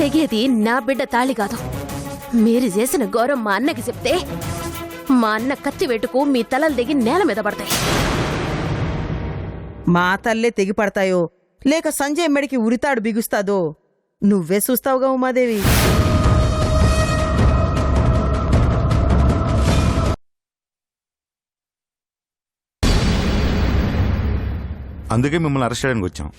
తెగేది నా బిడ్డ తాళి కాదు. మీరు చేసిన ఘోరం మా అన్నకి చెప్తే మా అన్న కత్తి వెటుకు మీ తలలు దిగి నేల మీద పడతాయి. మా తల్లే తెగి పడతాయో లేక సంజయ్ మెడికి ఉరితాడు బిగుస్తాదో నువ్వే చూస్తావుగా ఉమాదేవి. అందుకే మిమ్మల్ని అరెస్ట్ చేయడానికి వచ్చాం.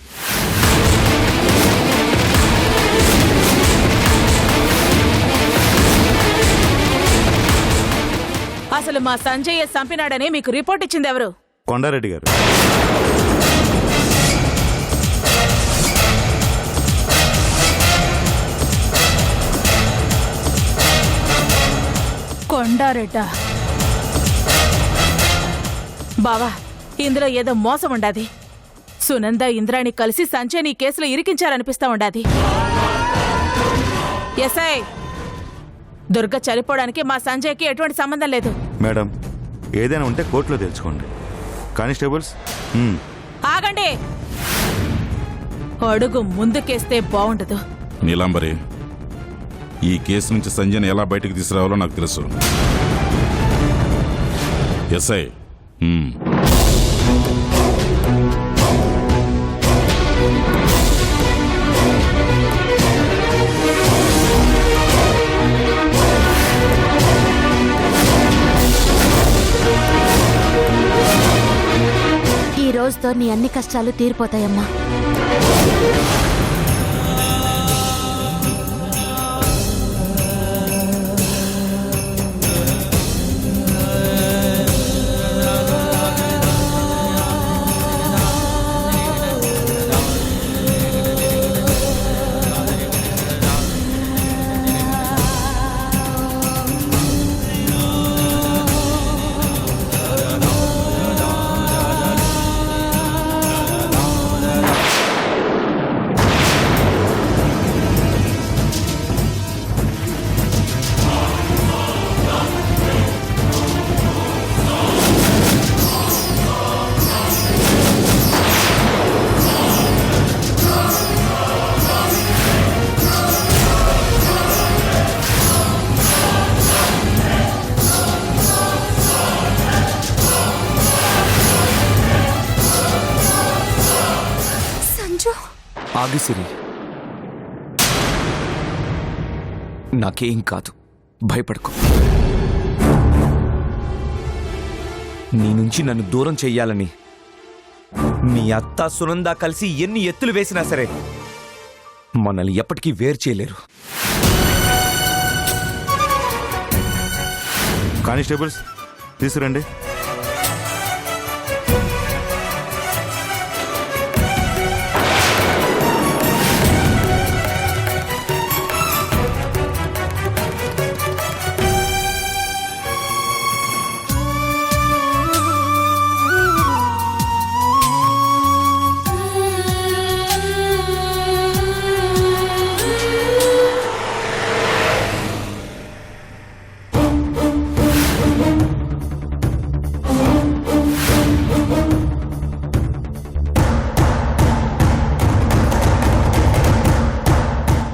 అసలు మా సంజయ్ చంపినాడని మీకు రిపోర్ట్ ఇచ్చింది ఎవరు? కొండారెడ్డి గారు. కొండారెడ్డా? బావా, ఇందులో ఏదో మోసం ఉండాది. సునంద ఇంద్రాణి కలిసి సంజయ్ని ఈ కేసులో ఇరికించారనిపిస్తా ఉండాది. ఎస్ఐ, దుర్గ చనిపోవడానికి మా సంజయ్కి ఎటువంటి సంబంధం లేదు. మేడం, ఏదైనా ఉంటే కోర్టులో తెలుసుకోండి. కానిస్టేబుల్స్ ఆగండి. అడుగు ముందుకేస్తే బాగుండదు. నీలాంబరి, ఈ కేసు నుంచి సంజయ్ని ఎలా బయటకు తీసుకురావాలో నాకు తెలుసు. ఎస్ఐ, ఈ రోజుతో నీ అన్ని కష్టాలు తీరిపోతాయమ్మా. ఆగిసిరి, నాకేం కాదు, భయపడకు. నీ నుంచి నన్ను దూరం చెయ్యాలని మీ అత్త సునంద కలిసి ఎన్ని ఎత్తులు వేసినా సరే మనల్ని ఎప్పటికీ వేరు చేయలేరు. కానిస్టేబుల్స్ తీసుకురండి.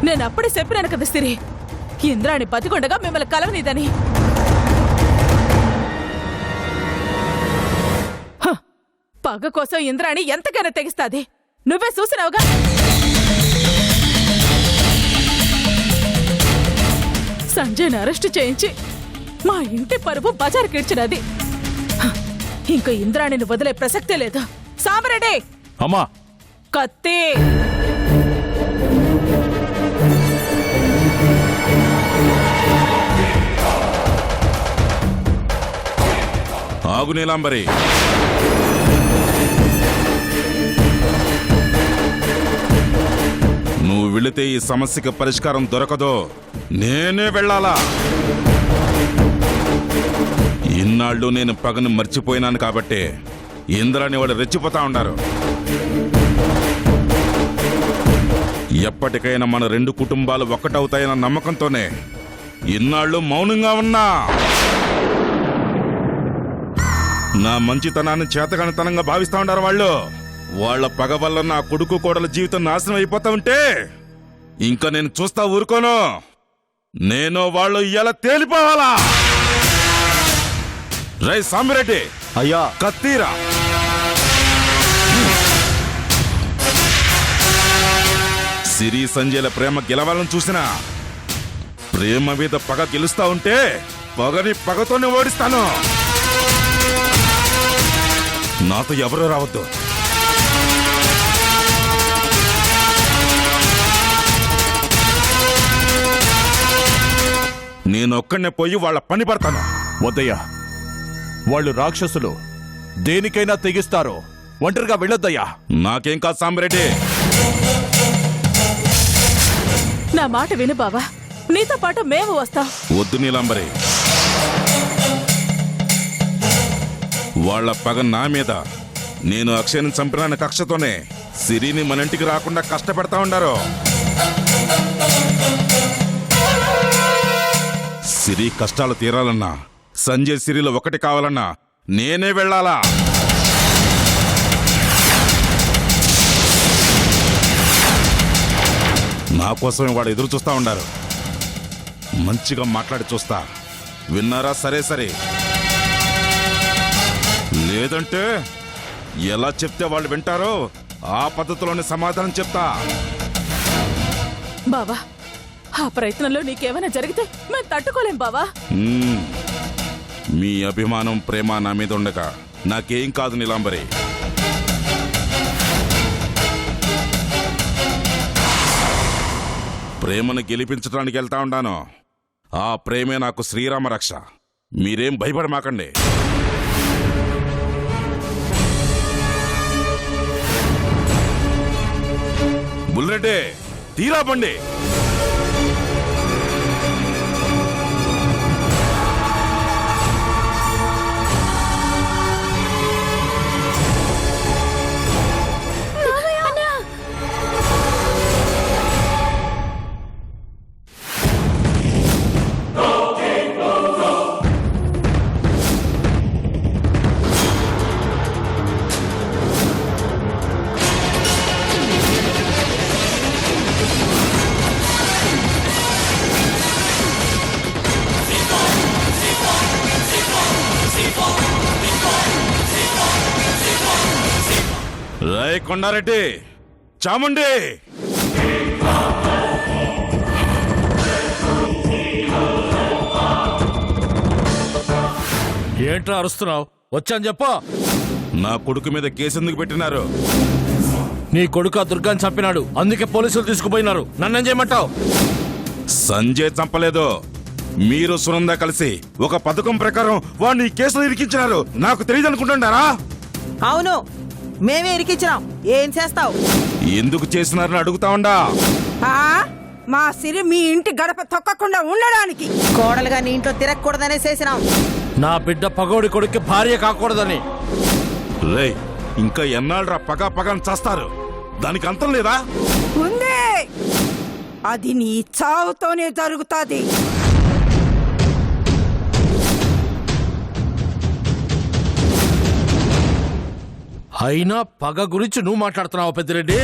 నేనప్పుడే చెప్పినాను కదా సిరి, ఇంద్రాణి బతికొండగా మిమ్మల్ని కలవనిదని. పగ కోసం ఇంద్రాణి ఎంతకైనా తెగిస్తాది. నువ్వే చూసినావుగా. సంజయ్ని అరెస్టు చేయించి మా ఇంటి పరువు బజారుకిడ్చినది. ఇంక ఇంద్రాణిని వదిలే ప్రసక్తే లేదు. సామరెడ్డి, అమ్మా, కత్తి. ఆగు నీలాంబరి. నువ్వు వెళితే ఈ సమస్యకి పరిష్కారం దొరకదో, నేనే వెళ్ళాలా? ఇన్నాళ్ళు నేను పగను మర్చిపోయినాను కాబట్టి ఇంద్రాని వాడు రెచ్చిపోతా ఉండారు. ఎప్పటికైనా మన రెండు కుటుంబాలు ఒక్కటవుతాయన్న నమ్మకంతోనే ఇన్నాళ్ళు మౌనంగా ఉన్నా. నా మంచితనాన్ని చేతగానితనంగా భావిస్తా ఉండారు వాళ్ళు. వాళ్ళ పగ వల్ల నా కొడుకు కోడల జీవితం నాశనం అయిపోతా ఉంటే ఇంకా నేను చూస్తా ఊరుకోను. నేను వాళ్ళు ఇలా తేలిపోవాలా. రై సామిరెడ్డి, అయ్యా కత్తీరా. సిరి సంజయ్ల ప్రేమ గెలవాలని చూసినా ప్రేమ మీద పగ గెలుస్తా ఉంటే పగని పగతోనే ఓడిస్తాను. నాతో ఎవరూ రావద్దు. నేనొక్కడనే పోయి వాళ్ళ పని పడతాను. వద్దయ్యా, వాళ్ళు రాక్షసులు, దేనికైనా తెగిస్తారు. ఒంటరిగా వెళ్ళొద్దయ్యా. నాకేం కాదు సాంబరెడ్డి. నా మాట విను బావా, నీతో పాటు మేము వస్తాం. వద్దు నీలాంబరి, వాళ్ళ పగ నా మీద. నేను అక్షయ్ని చంపిన కక్షతోనే సిరిని మన ఇంటికి రాకుండా కష్టపెడతా ఉండారు. సిరి కష్టాలు తీరాలన్నా, సంజయ్ సిరిలో ఒకటి కావాలన్నా నేనే వెళ్ళాలా? నా కోసమే వాడు ఎదురు చూస్తా ఉండారు. మంచిగా మాట్లాడి చూస్తా. విన్నారా? సరే సరే, లేదంటే ఎలా చెప్తే వాళ్ళు వింటారో ఆ పద్ధతిలోనే సమాధానం చెప్తా. బావా, ఆ ప్రయత్నంలో నీకేమైనా జరిగితే మేము తట్టుకోలేం బావా. మీ అభిమానం, ప్రేమ నా మీద ఉండగా నాకేం కాదు నీలాంబరి. ప్రేమను గెలిపించడానికి వెళ్తా ఉండాను. ఆ ప్రేమే నాకు శ్రీరామ రక్ష. మీరేం భయపడమాకండి. బుల్రెడ్డి, తీరా బండి. రాయ్ కొండారెడ్డి, చాముండి, ఏంట్రా అరుస్తున్నావు? వచ్చాను చెప్పా. నా కొడుకు మీద కేసు ఎందుకు పెట్టినారు? నీ కొడుకు దుర్గాని చంపినాడు, అందుకే పోలీసులు తీసుకుపోయినారు. నన్నేం చేయమంటావు? సంజయ్ చంపలేదు. మీరు సునంద కలిసి ఒక పథకం ప్రకారం వాడిని ఈ కేసులో ఇరికించినారు. నాకు తెలియదు అనుకుంటున్నారా? అవును, మేమే ఇరికించినాం. ఏం చేస్తావు? ఎందుకు చేసినారని అడుగుతా ఉండా. మా సిరి మీ ఇంటి గడప తొక్కకుండా ఉండడానికి. కోడలుగా నీ ఇంట్లో తిరగకూడదనే చేసినాం. నా బిడ్డ పగోడి కొడుక్కి భార్య కాకూడదని. రేయ్, ఇంకా ఎన్నాళ్ళరా పగా పగాని చేస్తారు? దానికి అంతం లేదా? ఉందే, అది నీ చావుతోనే జరుగుతాది. అయినా పగ గురించి నువ్వు మాట్లాడుతున్నావు పెద్దిరెడ్డి?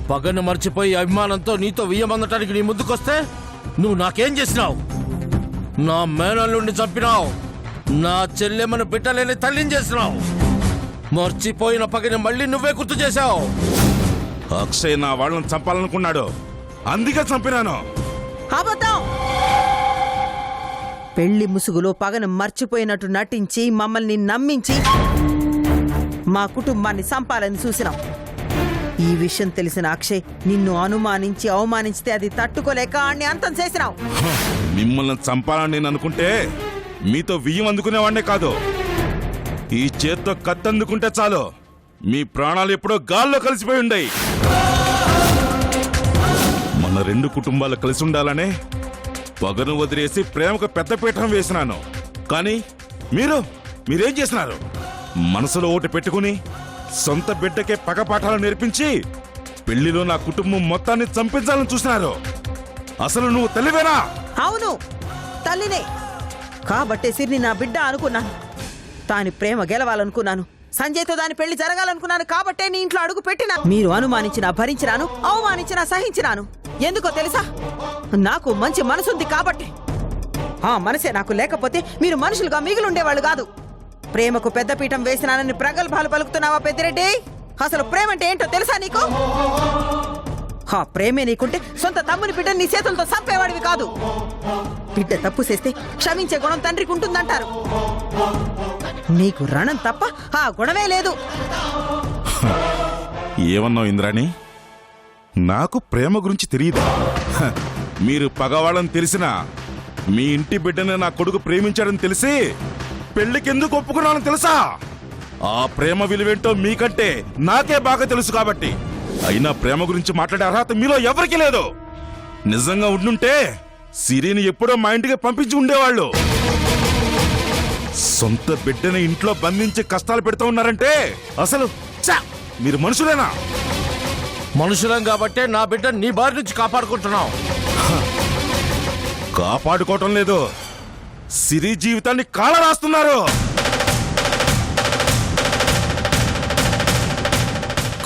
పగను మర్చిపోయి అభిమానంతో నీతో వియ్యమందటానికి నీ ముందుకొస్తే నువ్వు నాకేం చేసినావు? నా మేనల్లుండి చంపినావు. నా చెల్లెమ్మను బిడ్డలేని తల్లిని చేసినావు. మర్చిపోయిన పగని మళ్ళీ నువ్వే గుర్తు చేశావు. అక్షయ్ నా వాళ్ళని చంపాలనుకున్నాడు, అందుకే చంపినాను. అబద్ధం. పెళ్లి ముసుగులో పగను మర్చిపోయినట్టు నటించి మమ్మల్ని నమ్మించి మా కుటుంబాన్ని చంపాలని చూసినాం. ఈ విషయం తెలిసిన అక్షయ్ నిన్ను అనుమానించి అవమానించితే అది తట్టుకోలేక ఆడిని అంతం చేసినావు. మిమ్మల్ని చంపాలని నేను అనుకుంటే మీతో వియ్యం అందుకునేవాడినే కాదు. ఈ చేత్తో కత్తందుకుంటే చాలు మీ ప్రాణాలు ఎప్పుడో గాల్లో కలిసిపోయి ఉండయి. మన రెండు కుటుంబాలు కలిసి ఉండాలనే పగను వదిలేసి ప్రేమకు పెద్ద పీఠం వేసినాను. కానీ మీరేం చేసినారు? మనసులో ఓటు పెట్టుకుని సొంత బిడ్డకే పగపాఠాలు నేర్పించి పెళ్లిలో నా కుటుంబం మొత్తాన్ని చంపించాలని చూసినారు. అసలు నువ్వు తల్లివేనా? అవును, తల్లినే. కాబట్టే సిరిని నా బిడ్డ అనుకున్నాను. దాని ప్రేమ గెలవాలనుకున్నాను. సంజయ్తో దాని పెళ్లి జరగాలనుకున్నాను. కాబట్టే నీ ఇంట్లో అడుగు పెట్టినా. మీరు అనుమానించినా భరించినాను, అవమానించినా సహించినాను. ఎందుకో తెలుసా? నాకు మంచి మనసుంది కాబట్టి. ఆ మనసే నాకు లేకపోతే మీరు మనుషులుగా మిగిలి ఉండేవాళ్ళు కాదు. ప్రేమకు పెద్దపీఠం వేసినానని ప్రగల్భాలు పలుకుతున్నావా పెద్దిరెడ్డి? అసలు ప్రేమ అంటే ఏంటో తెలుసా నీకు? ఆ ప్రేమే నీకుంటే సొంత తమ్ముని బిడ్డని నీ చేతులతో చంపేవాడివి కాదు. బిడ్డ తప్పు చేస్తే క్షమించే గుణం తండ్రికి ఉంటుందంటారు. నీకు రణం తప్ప ఆ గుణమే లేదు. ఏమన్నావు ఇంద్రాణి? నాకు ప్రేమ గురించి తెలియదు. మీరు పగవాళ్ళని తెలిసినా మీ ఇంటి బిడ్డని నా కొడుకు ప్రేమించాడని తెలిసి పెళ్లికెందుకు ఒప్పుకున్నానని తెలుసా? ఆ ప్రేమ విలువేంటో మీకంటే నాకే బాగా తెలుసు కాబట్టి. అయినా ప్రేమ గురించి మాట్లాడే అర్హత మీలో ఎవరికీ లేదు. నిజంగా ఉండుంటే సిరిని ఎప్పుడో మా ఇంటికి పంపించి ఉండేవాళ్ళు. సొంత బిడ్డని ఇంట్లో బంధించి కష్టాలు పెడుతూ ఉన్నారంటే అసలు మీరు మనుషులేనా? మనుషులం కాబట్టే నా బిడ్డ నీ బారి నుంచి కాపాడుకుంటున్నావు. కాపాడుకోవటం లేదు, సిరి జీవితాన్ని కాల రాస్తున్నారు.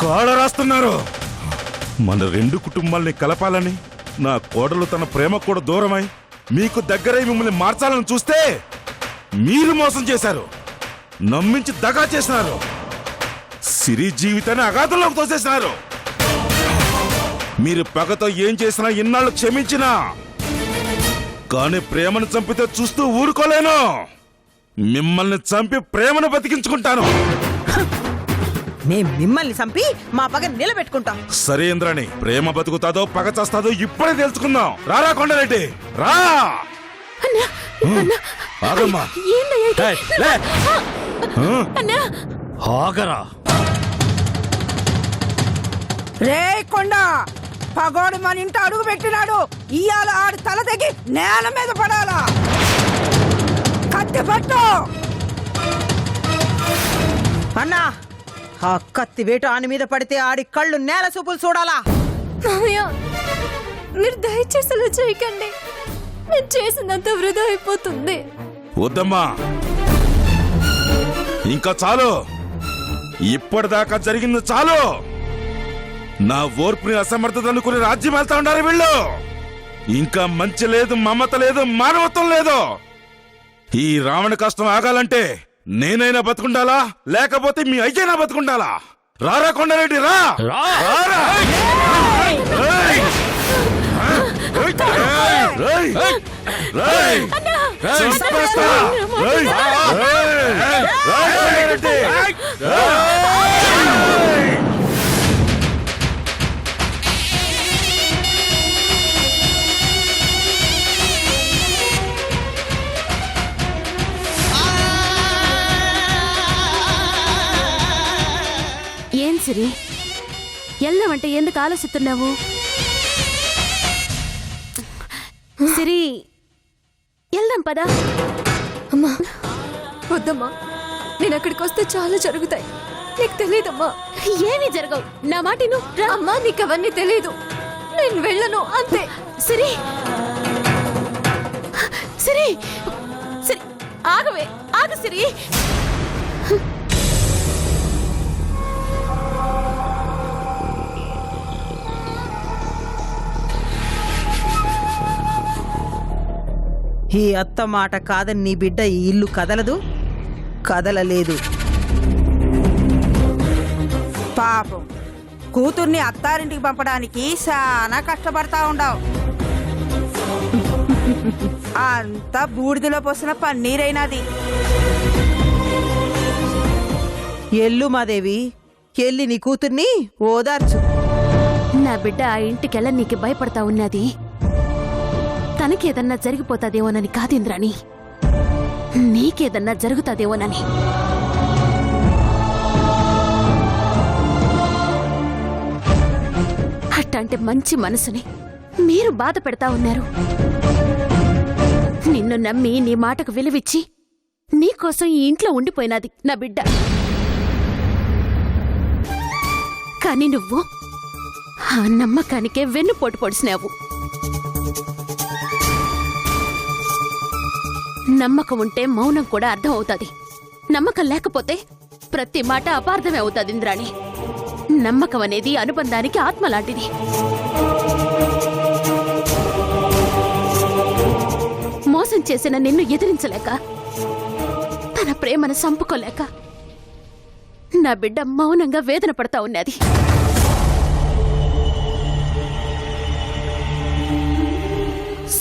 కాల రాస్తున్నారు. మన రెండు కుటుంబాల్ని కలపాలని నా కోడలు తన ప్రేమ కూడా దూరమై మీకు దగ్గరై మిమ్మల్ని మార్చాలని చూస్తే మీరు మోసం చేశారు, నమ్మించి దగా చేసినారు, సిరి జీవితాన్ని అగాధంలోకి తోసేసినారు. మీరు పగతో ఏం చేసినా ఇన్నాళ్ళు క్షమించినా కానీ ప్రేమను చంపితే చూస్తూ ఊరుకోలేను. మిమ్మల్ని చంపి ప్రేమను బతికించుకుంటాను. మేం మిమ్మల్ని చంపి మా పగ నిలబెట్టుకుంటాం. సరే ఇంద్రాణి, ప్రేమ బతుకుతాదో పగ చేస్తాదో ఇప్పుడే తెలుసుకుందాం. రారా కొండరెడ్డి రా. ఆగమ్మా. ఏయ్, లే. ఆగరా. రే కొండ, పగోడు మన ఇంట అడుగు పెట్టినాడు. ఇయాల ఆడు తల తెగి నేల మీద పడాలా. కత్తి పట్టు. అన్నా, ఆ కత్తి వేటు ఆని మీద పడితే ఆడి కళ్ళు నేల చూపులు చూడాలా. మీరు దయచేసి అలా చేయకండి. నేను చేసినంత వృధా అయిపోతుంది. వద్దమ్మా, ఇంకా చాలు. ఇప్పటిదాకా జరిగింది చాలు. నా ఓర్పుని అసమర్థత అనుకుని రాజ్యం వెళ్తా ఉన్నారు వీళ్ళు. ఇంకా మంచి లేదు, మమత లేదు, మానవత్వం లేదు. ఈ రావణ కష్టం ఆగాలంటే నేనైనా బతుకుండాలా, లేకపోతే మీ అయ్యైనా బతుకుండాలా. రారా కొండారెడ్డి రా. రారా. ఏం సిరి, ఎల్దామంటే ఎందుకు ఆలోచిస్తున్నావు? సిరి, వెళ్దాం పదా. అమ్మా వద్దమ్మా, నేను అక్కడికి వస్తే చాలా జరుగుతాయి. నీకు తెలియదమ్మా. ఏమీ జరగవు, నా మాట నువ్వు. అమ్మా నీకు అవన్నీ తెలీదు. నేను వెళ్ళను అంతే. సిరి, సిరి, సిరి, ఆగవే, ఆగు సిరి. ఈ అత్త మాట కాదని నీ బిడ్డ ఈ ఇల్లు కదలదు, కదలలేదు. పాపం, కూతుర్ని అత్తారింటికి పంపడానికి చాలా కష్టపడతా ఉండవు. అంతా బూడిదలో పోసిన పన్నీరైనది. ఎల్లు మాదేవి, ఎల్లి నీ కూతుర్ని ఓదార్చు. నా బిడ్డ ఆ ఇంటికెళ్ళ నీకు భయపడతా ఉన్నది. తనకేదన్నా జరిగిపోతాదేమోనని కాదింద్రాణి, నీకేదన్నా జరుగుతాదేమోనని. అట్టంటే మంచి మనసుని మీరు బాధ పెడతా ఉన్నారు. నిన్ను నమ్మి నీ మాటకు విలువిచ్చి నీకోసం ఈ ఇంట్లో ఉండిపోయినది నా బిడ్డ. కాని నువ్వు ఆ నమ్మకానికే వెన్నుపోటు పొడిసినావు. నమ్మకం ఉంటే మౌనం కూడా అర్థం అవుతుంది. నమ్మకం లేకపోతే ప్రతి మాట అపార్థమే అవుతుంది ఇంద్రాణి. నమ్మకం అనేది అనుబంధానికి ఆత్మ లాంటిది. మోసం చేసిన నిన్ను ఎదిరించలేక, తన ప్రేమను సంపుకోలేక నా బిడ్డ మౌనంగా వేదన పడతా ఉన్నది.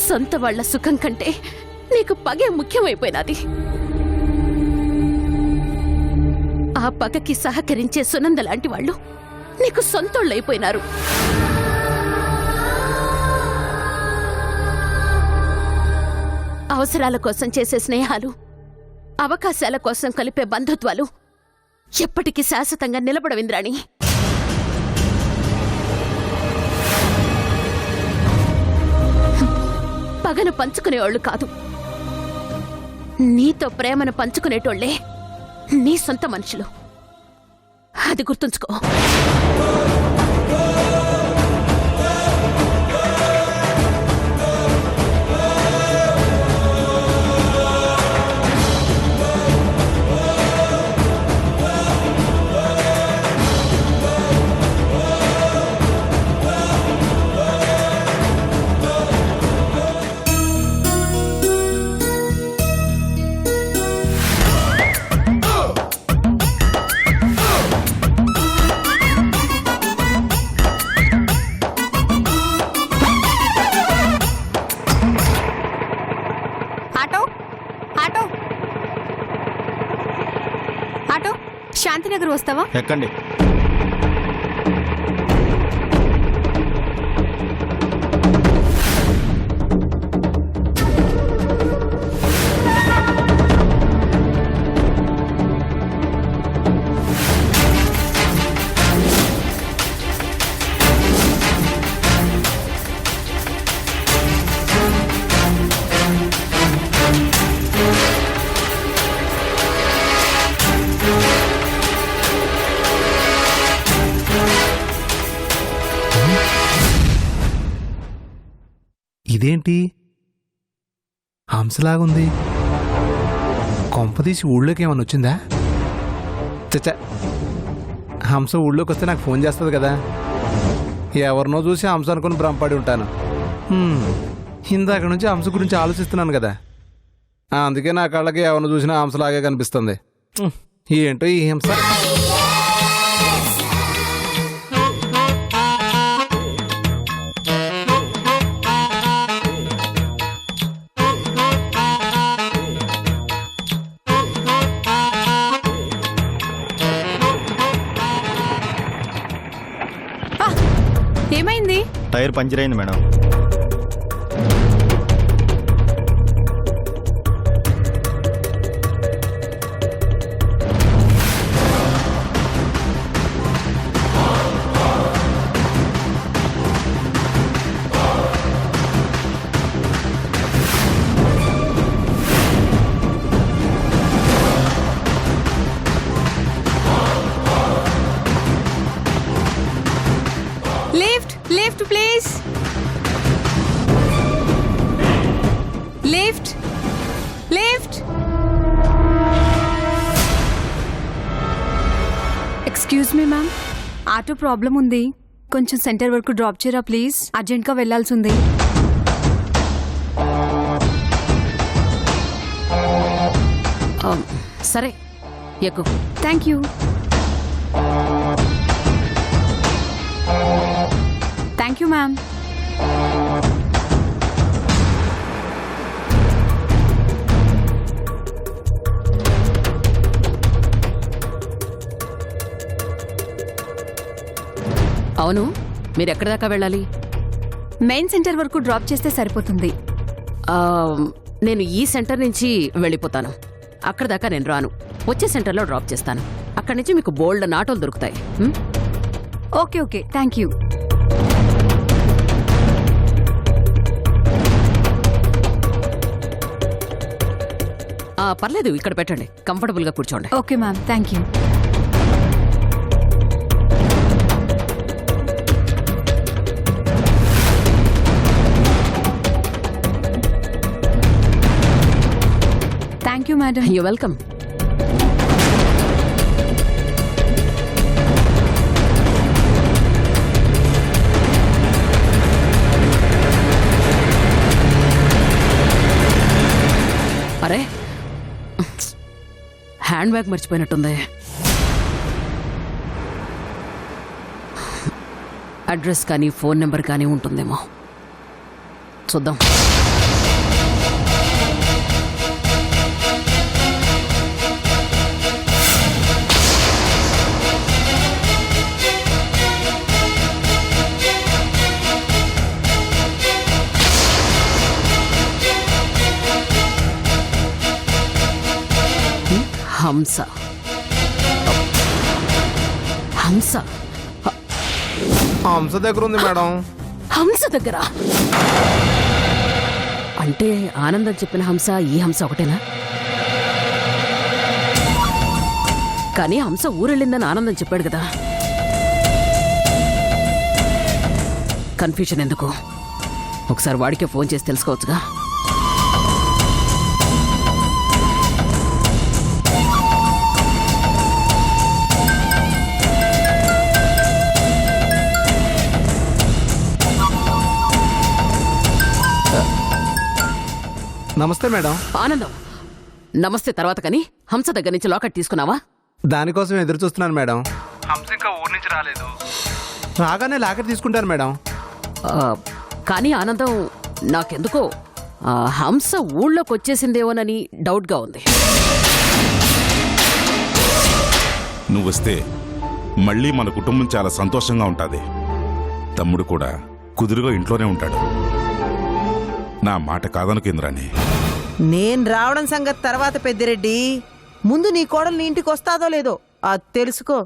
సొంత వాళ్ల సుఖం కంటే నీకు పగే ముఖ్యమైపోయినది. ఆ పగకి సహకరించే సునంద లాంటి వాళ్ళు నీకు సొంతోళ్ళైపోయినారు. అవసరాల కోసం చేసే స్నేహాలు, అవకాశాల కోసం కలిపే బంధుత్వాలు ఎప్పటికీ శాశ్వతంగా నిలబడవింద్రాణి. పగను పంచుకునేవాళ్లు కాదు, నీతో ప్రేమను పంచుకునేటోళ్లే నీ సొంత మనుషులు. అది గుర్తుంచుకో. శాంతినగర్ వస్తావా? ఎక్కండి. ఇదేంటి హంసలాగుంది? కొంపదీసి ఊళ్ళోకి ఏమన్నా వచ్చిందా? చచ్చా, హంస ఊళ్ళోకి వస్తే నాకు ఫోన్ చేస్తుంది కదా. ఎవరినో చూసి హంస అనుకుని భ్రమపడి ఉంటాను. ఇందాక నుంచి హంస గురించి ఆలోచిస్తున్నాను కదా, అందుకే నా కళ్ళకి ఎవరిని చూసినా హంసలాగే కనిపిస్తుంది. ఏంటో ఈ హింస. ఏమైంది? టైర్ పంచర్ అయింది madam. Lift, please. Lift. Excuse me ma'am, auto problem ఉంది. కొంచెం సెంటర్ వరకు డ్రాప్ చేయరా ప్లీజ్. అర్జెంట్గా వెళ్లాల్సి ఉంది. సరే, ఎక్కు. Thank you. Thank you ma'am. అవును, మీరు ఎక్కడి దాకా వెళ్ళాలి? మెయిన్ సెంటర్ వరకు డ్రాప్ చేస్తే సరిపోతుంది. నేను ఈ సెంటర్ నుంచి వెళ్ళిపోతాను. అక్కడ దాకా నేను రాను. వచ్చే సెంటర్లో డ్రాప్ చేస్తాను. అక్కడి నుంచి మీకు బోల్డ్ ఆటోలు దొరుకుతాయి. Okay, thank you. పర్లేదు, ఇక్కడ పెట్టండి. కంఫర్టబుల్గా కూర్చోండి. Okay ma'am, thank you. Thank you madam. You welcome. అరే హ్యాండ్ బ్యాగ్ మర్చిపోయినట్టుంది. అడ్రస్ కానీ ఫోన్ నెంబర్ కానీ ఉంటుందేమో, చూద్దాం. హంస హంస హంస దగ్గర ఉంది మేడం. హంస దగ్గర అంటే ఆనందం చెప్పిన హంస ఈ హంస ఒకటేనా? కానీ హంస ఊరెళ్ళిందని ఆనందం చెప్పాడు కదా, కన్ఫ్యూజన్ ఎందుకు? ఒకసారి వాడికే ఫోన్ చేసి తెలుసుకోవచ్చుగా. నమస్తే మేడం. ఆనందం నమస్తే తర్వాత కానీ హంస దగ్గర నుంచి లాకెట్ తీసుకున్నావా? దానికోసం ఎదురు చూస్తున్నాను మేడం. హంస ఇంకా ఊరి నుంచి రాలేదు. రాగానే లాకెట్ తీసుకుంటాను మేడం. కానీ ఆనందం నాకెందుకో హంస ఊళ్ళోకి వచ్చేసిందేమోనని డౌట్గా ఉంది. నువ్వు వస్తే మళ్ళీ మన కుటుంబం చాలా సంతోషంగా ఉంటుంది. తమ్ముడు కూడా కుదురుగా ఇంట్లోనే ఉంటాడు. నా మాట కాదనుకు ఇంద్రాణి. నేను రావడం సంగతి తర్వాత పెద్దిరెడ్డి, ముందు నీ కోడలు నీ ఇంటికి వస్తాదో లేదో అది తెలుసుకో.